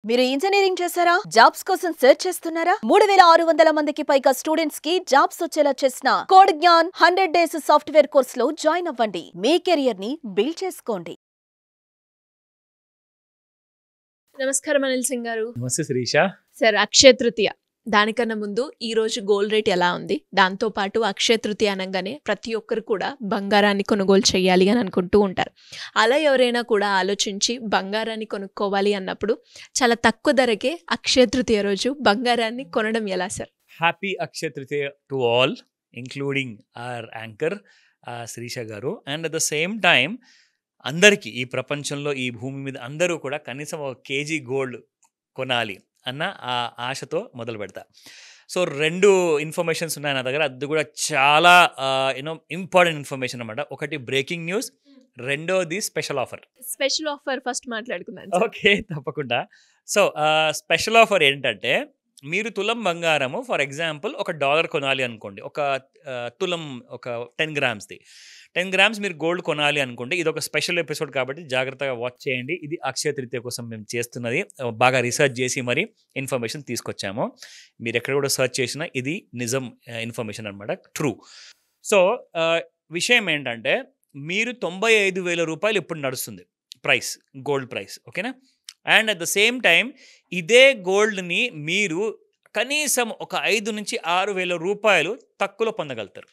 మీరు ఇంజనీరింగ్ చేశారా? జాబ్స్ కోసం సెర్చ్ చేస్తున్నారా? 3600 మందికి పైగా స్టూడెంట్స్ కి జాబ్స్ వచ్చేలా చేసిన code Gyan 100 days software course లో జాయిన్ అవ్వండి. మీ కెరియర్ ని బిల్డ్ చేసుకోండి. నమస్కారం అనిల్ సింగ్ గారు. నమస్తే శిరీష. సార్, అక్షయ తృతీయ దానికన్నా ముందు ఈ రోజు గోల్డ్ రేట్ ఎలా ఉంది? దాంతో పాటు అక్షయ తృతీయ అనగానే ప్రతి ఒక్కరు కూడా బంగారాన్ని కొనుగోలు చేయాలి అని అనుకుంటూ ఉంటారు. అలా ఎవరైనా కూడా ఆలోచించి బంగారాన్ని కొనుక్కోవాలి అన్నప్పుడు చాలా తక్కువ ధరకే అక్షయ తృతీయ రోజు బంగారాన్ని కొనడం ఎలా sir? Happy Akshaya Tritiya to all, including our anchor Sirisha garu. And at the same time అందరికీ ఈ ప్రపంచంలో ఈ భూమి మీద అందరూ కూడా కనీసం ఒక కేజీ గోల్డ్ కొనాలి అన్న ఆ ఆశతో మొదలు పెడతా. సో 2 ఇన్ఫర్మేషన్స్ ఉన్నాయి నా దగ్గర. అది కూడా చాలా ఇంపార్టెంట్ ఇన్ఫర్మేషన్ అనమాట. ఒకటి బ్రేకింగ్ న్యూస్, రెండోది special offer. Special offer first మాట్లాడుకుందాం. ఓకే, తప్పకుండా. సో స్పెషల్ ఆఫర్ ఏంటంటే, మీరు తులం బంగారము ఫర్ ఎగ్జాంపుల్ $1 కొనాలి అనుకోండి, ఒక తులం ఒక 10 గ్రామ్స్ది 10 గ్రామ్స్ మీరు గోల్డ్ కొనాలి అనుకోండి. ఇది ఒక స్పెషల్ ఎపిసోడ్ కాబట్టి జాగ్రత్తగా వాచ్ చేయండి. ఇది అక్షయ తృతీయ కోసం మేము చేస్తున్నది. బాగా రీసెర్చ్ చేసి మరి ఇన్ఫర్మేషన్ తీసుకొచ్చాము. మీరు ఎక్కడ కూడా సర్చ్ చేసినా ఇది నిజం ఇన్ఫర్మేషన్ అనమాట, ట్రూ. సో విషయం ఏంటంటే, మీరు 95,000 రూపాయలు ఇప్పుడు నడుస్తుంది ప్రైస్, గోల్డ్ ప్రైస్, ఓకేనా? And at the same time ఇదే గోల్డ్ని మీరు కనీసం ఒక 5,000 నుంచి 6,000 రూపాయలు తక్కువలో పొందగలుగుతారు.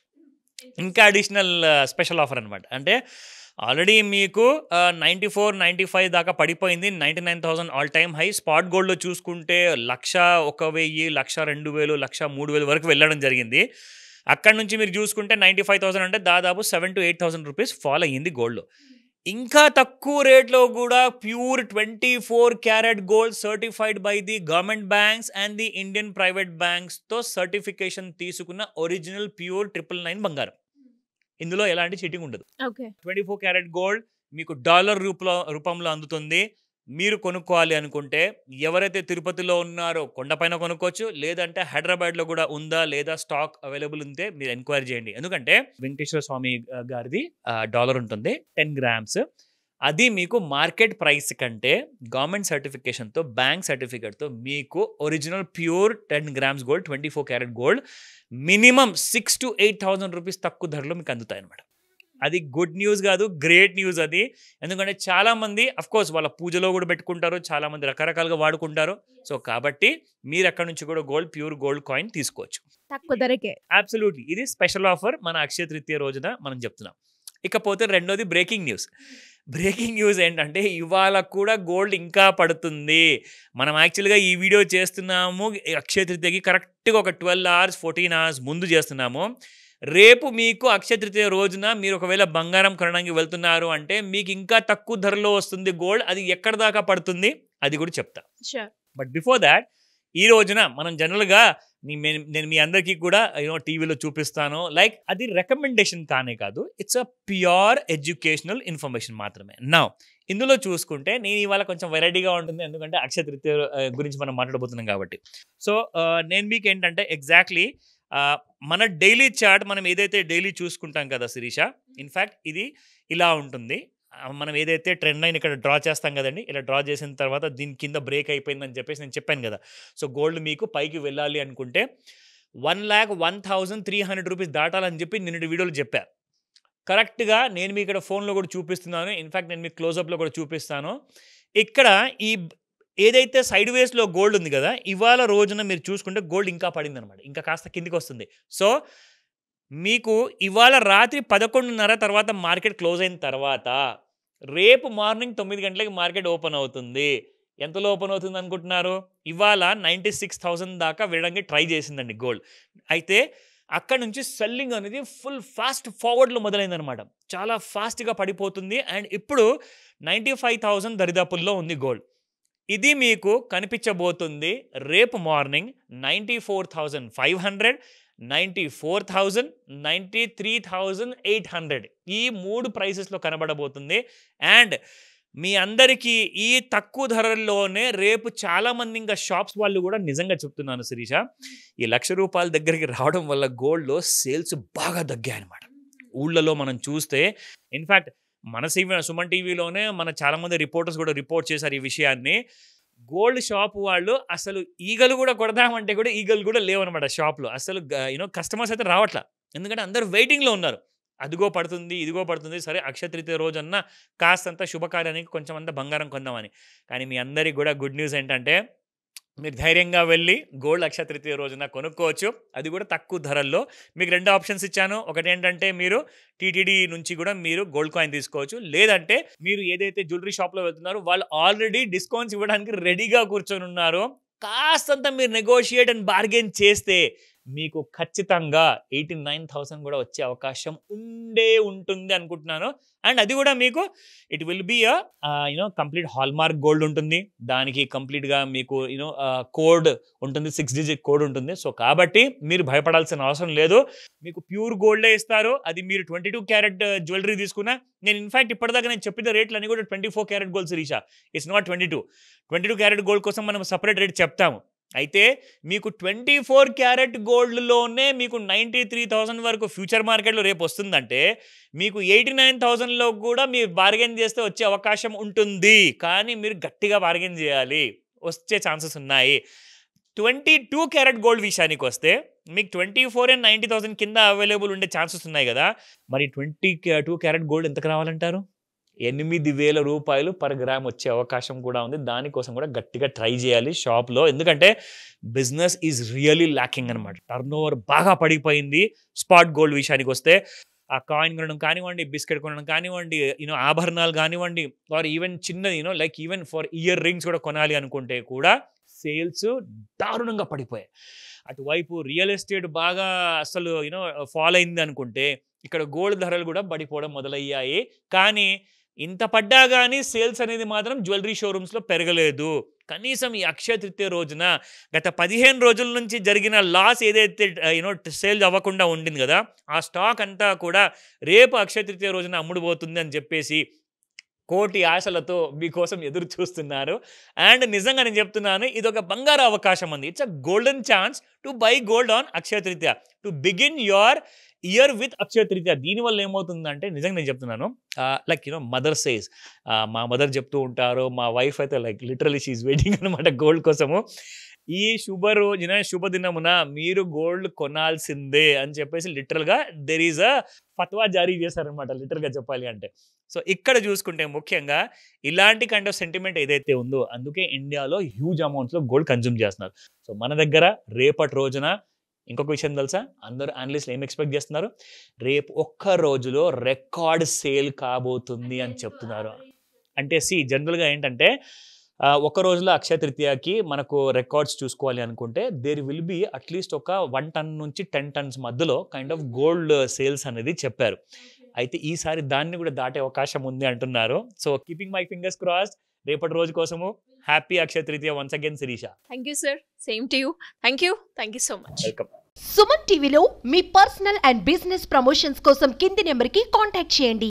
ఇంకా అడిషనల్ స్పెషల్ ఆఫర్ అనమాట. అంటే ఆల్రెడీ మీకు 94, 95 దాకా పడిపోయింది. 99,000 ఆల్ టైమ్ హై. స్పాట్ గోల్డ్లో చూసుకుంటే 1,01,000, 1,02,000, 1,03,000 వరకు వెళ్ళడం జరిగింది. అక్కడి నుంచి మీరు చూసుకుంటే 95,000 అంటే దాదాపు 7,000 to 8,000 రూపీస్ ఫాల్ అయ్యింది గోల్డ్లో. ఇంకా తక్కువ రేట్లో కూడా pure 24 carat gold certified by the government banks and the Indian private బ్యాంక్స్తో సర్టిఫికేషన్ తీసుకున్న ఒరిజినల్ ప్యూర్ 999 బంగారం. ఇందులో ఎలాంటి చీటింగ్ ఉండదు. 24 క్యారెట్ గోల్డ్ మీకు డాలర్ రూపంలో అందుతుంది. మీరు కొనుక్కోవాలి అనుకుంటే ఎవరైతే తిరుపతిలో ఉన్నారో కొండపైన కొనుక్కోవచ్చు, లేదంటే హైదరాబాద్లో కూడా ఉందా లేదా స్టాక్ అవైలబుల్ ఉంటే మీరు ఎంక్వైరీ చేయండి. ఎందుకంటే వెంకటేశ్వర స్వామి గారిది డాలర్ ఉంటుంది 10 గ్రామ్స్. అది మీకు మార్కెట్ ప్రైస్ కంటే గవర్నమెంట్ సర్టిఫికేషన్తో, బ్యాంక్ సర్టిఫికేట్తో మీకు original pure 10 grams gold 24 carat gold minimum 6,000 to 8,000 rupees తక్కువ ధరలో మీకు అందుతాయి అనమాట. అది గుడ్ న్యూస్ కాదు, గ్రేట్ న్యూస్ అది. ఎందుకంటే చాలామంది అఫ్కోర్స్ వాళ్ళ పూజలో కూడా పెట్టుకుంటారు, చాలామంది రకరకాలుగా వాడుకుంటారు. సో కాబట్టి మీరు అక్కడ నుంచి కూడా గోల్డ్, ప్యూర్ గోల్డ్ కాయిన్ తీసుకోవచ్చు తక్కువ ధరకే. అబ్సల్యూట్లీ. ఇది స్పెషల్ ఆఫర్ మన అక్షయ తృతీయ రోజున మనం చెప్తున్నాం. ఇకపోతే రెండోది బ్రేకింగ్ న్యూస్. బ్రేకింగ్ న్యూస్ ఏంటంటే, ఇవాళ కూడా గోల్డ్ ఇంకా పడుతుంది. మనం యాక్చువల్గా ఈ వీడియో చేస్తున్నాము అక్షయ తృతీయకి కరెక్ట్గా ఒక 12 hours 14 hours ముందు చేస్తున్నాము. రేపు మీకు అక్షయ తృతీయ రోజున మీరు ఒకవేళ బంగారం కొనడానికి వెళ్తున్నారు అంటే మీకు ఇంకా తక్కువ ధరలో వస్తుంది గోల్డ్. అది ఎక్కడ దాకా పడుతుంది అది కూడా చెప్తా. బట్ బిఫోర్ దాట్, ఈ రోజున మనం జనరల్గా నేను మీ అందరికీ కూడా టీవీలో చూపిస్తాను. లైక్ అది రికమెండేషన్ కానే కాదు, it's a pure educational information మాత్రమే. నా ఇందులో చూసుకుంటే నేను ఇవాళ కొంచెం వెరైటీగా ఉంటుంది, ఎందుకంటే అక్షయ తృతీయ గురించి మనం మాట్లాడబోతున్నాం కాబట్టి. సో నేను మీకు ఏంటంటే ఎగ్జాక్ట్లీ మన డైలీ చార్ట్ మనం ఏదైతే డైలీ చూసుకుంటాం కదా శిరీష, ఇన్ఫ్యాక్ట్ ఇది ఇలా ఉంటుంది. మనం ఏదైతే ట్రెండ్ లైన్ ఇక్కడ డ్రా చేస్తాం కదండి, ఇలా డ్రా చేసిన తర్వాత దీని కింద బ్రేక్ అయిపోయిందని చెప్పేసి నేను చెప్పాను కదా. సో గోల్డ్ మీకు పైకి వెళ్ళాలి అనుకుంటే 1,01,300 రూపీస్ దాటాలని చెప్పి నిన్నటి వీడియోలో చెప్పా. కరెక్ట్గా నేను మీ ఇక్కడ ఫోన్లో కూడా చూపిస్తున్నాను. ఇన్ఫ్యాక్ట్ నేను మీకు క్లోజప్లో కూడా చూపిస్తాను. ఇక్కడ ఈ ఏదైతే సైడ్ వేస్లో గోల్డ్ ఉంది కదా, ఇవాళ రోజున మీరు చూసుకుంటే గోల్డ్ ఇంకా పడింది అనమాట, ఇంకా కాస్త కిందికి వస్తుంది. సో మీకు ఇవాళ రాత్రి 11:30 తర్వాత మార్కెట్ క్లోజ్ అయిన తర్వాత రేపు మార్నింగ్ 9 గంటలకి మార్కెట్ ఓపెన్ అవుతుంది. ఎంతలో ఓపెన్ అవుతుంది అనుకుంటున్నారు? ఇవాళ 96,000 దాకా వెళ్ళడానికి ట్రై చేసిందండి గోల్డ్. అయితే అక్కడ నుంచి సెల్లింగ్ అనేది ఫుల్ ఫాస్ట్ ఫార్వర్డ్లో మొదలైందనమాట. చాలా ఫాస్ట్గా పడిపోతుంది. అండ్ ఇప్పుడు 95,000 దరిదాపుల్లో ఉంది గోల్డ్. ఇది మీకు కనిపించబోతుంది రేపు మార్నింగ్ 94,500, 94,000, 93,800 ఈ 3 ప్రైసెస్లో కనబడబోతుంది. అండ్ మీ అందరికీ ఈ తక్కువ ధరల్లోనే రేపు చాలామంది ఇంకా షాప్స్ వాళ్ళు కూడా నిజంగా చెప్తున్నాను శిరీష, ఈ ₹1,00,000 దగ్గరికి రావడం వల్ల గోల్డ్లో సేల్స్ బాగా తగ్గాయి అనమాట. ఊళ్ళలో మనం చూస్తే ఇన్ఫ్యాక్ట్ మన సుమన్ టీవీలోనే మన చాలామంది రిపోర్టర్స్ కూడా రిపోర్ట్ చేశారు ఈ విషయాన్ని. గోల్డ్ షాప్ వాళ్ళు అసలు ఈగలు కూడా కొడదామంటే కూడా ఈగలు కూడా లేవన్నమాట షాప్లో. అసలు కస్టమర్స్ అయితే రావట్లా, ఎందుకంటే అందరూ వెయిటింగ్లో ఉన్నారు. అదిగో పడుతుంది, ఇదిగో పడుతుంది, సరే అక్షయ తృతీయ రోజన్నా కాస్తంత శుభకార్యానికి కొంచెం అంత బంగారం కొందామని. కానీ మీ అందరికి కూడా గుడ్ న్యూస్ ఏంటంటే మీరు ధైర్యంగా వెళ్ళి గోల్డ్ అక్షయ తృతీయ రోజున కొనుక్కోవచ్చు, అది కూడా తక్కువ ధరల్లో. మీకు 2 ఆప్షన్స్ ఇచ్చాను. ఒకటి ఏంటంటే మీరు టీటీడీ నుంచి కూడా మీరు గోల్డ్ కాయిన్ తీసుకోవచ్చు, లేదంటే మీరు ఏదైతే జ్యువెలరీ షాప్లో వెళ్తున్నారో వాళ్ళు ఆల్రెడీ డిస్కౌంట్స్ ఇవ్వడానికి రెడీగా కూర్చొని ఉన్నారు. కాస్తంత మీరు నెగోషియేట్ అండ్ బార్గెన్ చేస్తే మీకు ఖచ్చితంగా 89,000 కూడా వచ్చే అవకాశం ఉంటుంది అనుకుంటున్నాను. అండ్ అది కూడా మీకు it will be complete hallmark gold ఉంటుంది, దానికి కంప్లీట్గా మీకు కోడ్ ఉంటుంది, 6 డిజిట్ కోడ్ ఉంటుంది. సో కాబట్టి మీరు భయపడాల్సిన అవసరం లేదు, మీకు ప్యూర్ గోల్డే ఇస్తారు. అది మీరు 22 క్యారెట్ జ్యువెలరీ తీసుకున్నా, నేను ఇన్ఫాక్ట్ ఇప్పటిదాకా నేను చెప్పిన రేట్లు అన్ని కూడా 24 carat gold Sirisha, it's not 22 carat gold కోసం మనం సపరేట్ రేట్ చెప్తాము. అయితే మీకు 24 క్యారెట్ గోల్డ్లోనే మీకు 93,000 వరకు ఫ్యూచర్ మార్కెట్లో రేపు వస్తుందంటే మీకు 89,000లో కూడా మీరు బార్గెన్ చేస్తే వచ్చే అవకాశం ఉంటుంది. కానీ మీరు గట్టిగా బార్గెన్ చేయాలి, వచ్చే ఛాన్సెస్ ఉన్నాయి. 22 క్యారెట్ గోల్డ్ విషయానికి వస్తే మీకు 24 and 90,000 కింద అవైలబుల్ ఉండే ఛాన్సెస్ ఉన్నాయి కదా. మరి 22 క్యారెట్ గోల్డ్ ఎంతకు రావాలంటారు? 8,000 రూపాయలు పర్ గ్రామ్ వచ్చే అవకాశం కూడా ఉంది. దానికోసం కూడా గట్టిగా ట్రై చేయాలి షాప్లో, ఎందుకంటే బిజినెస్ ఈజ్ రియలీ ల్యాకింగ్ అనమాట. టర్నోవర్ బాగా పడిపోయింది. స్పాట్ గోల్డ్ విషయానికి వస్తే ఆ కాయిన్ కొనడం కానివ్వండి, బిస్కెట్ కొనడం కానివ్వండి, ఆభరణాలు కానివ్వండి, ఆర్ ఈవెన్ చిన్నది like even for ear rings కూడా కొనాలి అనుకుంటే కూడా సేల్స్ దారుణంగా పడిపోయాయి. అటువైపు రియల్ ఎస్టేట్ బాగా అసలు ఫాలో అయింది అనుకుంటే ఇక్కడ గోల్డ్ ధరలు కూడా పడిపోవడం మొదలయ్యాయి. కానీ ఇంత పడ్డా కానీ సేల్స్ అనేది మాత్రం జ్యువెలరీ షోరూమ్స్లో పెరగలేదు. కనీసం ఈ అక్షయ తృతీయ రోజున గత 15 రోజుల నుంచి జరిగిన లాస్ ఏదైతే సేల్ అవ్వకుండా ఉండింది కదా, ఆ స్టాక్ అంతా కూడా రేపు అక్షయ తృతీయ రోజున అమ్ముడుపోతుంది అని చెప్పేసి కోటి ఆశలతో మీకోసం ఎదురు చూస్తున్నారు. అండ్ నిజంగా నేను చెప్తున్నాను, ఇది ఒక బంగారు అవకాశం ఉంది. It's a golden chance to buy gold on Akshaya Tritiya, to begin your year with Akshaya Tritiya. దీనివల్ల ఏమవుతుందంటే నిజంగా నేను చెప్తున్నాను, లైక్ మదర్ సేస్, మా మదర్ చెప్తూ ఉంటారు, మా వైఫ్ అయితే లైక్ లిటరలీ షీఈ్ వెయిటింగ్ అనమాట గోల్డ్ కోసము. ఈ శుభదినమున మీరు గోల్డ్ కొనాల్సిందే అని చెప్పేసి లిటరల్గా దెర్ ఈజ్ అ ఫత్వా జారీ చేశారనమాట, లిటరల్గా చెప్పాలి అంటే. సో ఇక్కడ చూసుకుంటే ముఖ్యంగా ఇలాంటి కైండ్ ఆఫ్ సెంటిమెంట్ ఏదైతే ఉందో అందుకే ఇండియాలో హ్యూజ్ అమౌంట్స్లో గోల్డ్ కన్జ్యూమ్ చేస్తున్నారు. సో మన దగ్గర రేపటి రోజున ఇంకొక విషయం తెలుసా, అందరూ అనలిస్టులు ఏం ఎక్స్పెక్ట్ చేస్తున్నారు, రేపు ఒక్క రోజులో రికార్డ్ సేల్ కాబోతుంది అని చెప్తున్నారు. అంటే జనరల్గా ఏంటంటే ఒక రోజులో అక్షయ తృతీయకి మనకు రికార్డ్స్ చూసుకోవాలి అనుకుంటే దేర్ విల్ బి అట్లీస్ట్ ఒక 1 ton నుంచి 10 tons మధ్యలో కైండ్ ఆఫ్ గోల్డ్ సేల్స్ అనేది చెప్పారు. అయితే ఈసారి దాన్ని కూడా దాటే అవకాశం ఉంది అంటున్నారు. So keeping my fingers crossed రేపటి రోజు కోసము. Happy Akshaya Tritiya once again Sirisha. Thank you sir, same to you. Thank you so much. Welcome. Suman టీవీలో మీ పర్సనల్ అండ్ బిజినెస్ ప్రమోషన్స్ కోసం కింది నెంబర్కి కాంటాక్ట్ చేయండి.